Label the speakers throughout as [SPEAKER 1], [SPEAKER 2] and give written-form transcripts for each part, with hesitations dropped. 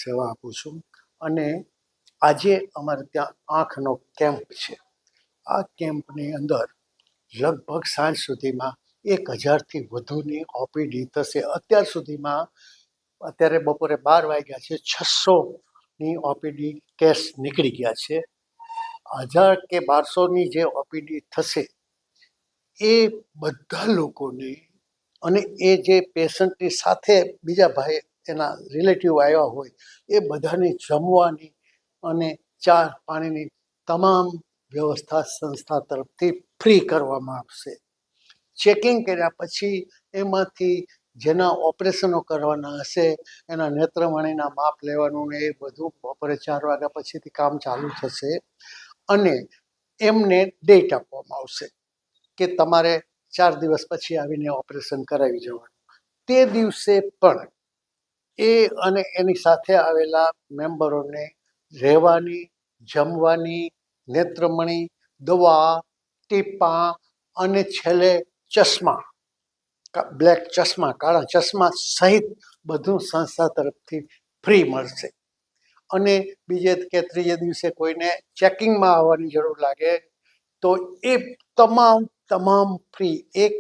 [SPEAKER 1] સેવા આપું છું અને આજે અમારે ત્યાં આંખનો કેમ્પ છે. આ કેમ્પની અંદર લગભગ સાંજ સુધીમાં 1000થી વધુની ઓપીડી થશે. અત્યાર સુધીમાં અત્યારે બપોરે 12 વાગ્યા છે, 600ની ઓપીડી કેસ નીકળી ગયા છે. 1000 કે 1200ની જે ઓપીડી થશે એ બધા લોકોને અને એ જે પેશન્ટની સાથે બીજા ભાઈ એના રિલેટિવ આવ્યા હોય એ બધાને જમવાની અને ચા પાણીની તમામ વ્યવસ્થા સંસ્થા તરફથી ફ્રી કરવામાં આવશે. ચેકિંગ કર્યા પછી એમાંથી જેના ઓપરેશનો કરવાના હશે એના નેત્રમણીના માપ લેવાનું ને એ બધું બપોરે 4 વાગ્યા પછીથી કામ ચાલુ થશે અને એમને ડેટ આપવામાં આવશે કે તમારે 4 દિવસ પછી આવીને ઓપરેશન કરાવી જવાનું. તે દિવસે પણ એ અને એની સાથે આવેલા મેમ્બરોને રહેવાની, જમવાની, નેત્રમણી, દવા, ટીપાં અને છેલ્લે ચશ્મા, બ્લેક ચશ્મા, કાળા ચશ્મા સહિત બધું સંસ્થા તરફથી ફ્રી મળશે. અને બીજે કે ત્રીજે દિવસે કોઈને ચેકિંગમાં આવવાની જરૂર લાગે તો એ તમામ ફ્રી, એક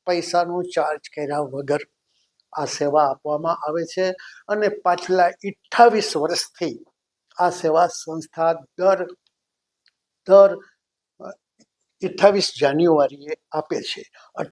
[SPEAKER 1] પૈસાનું ચાર્જ કર્યા વગર આ સેવા આપવામાં આવે છે. અને પાછલા 28 વર્ષથી આ સેવા સંસ્થા દર 28 જાન્યુઆરીએ આપે છે.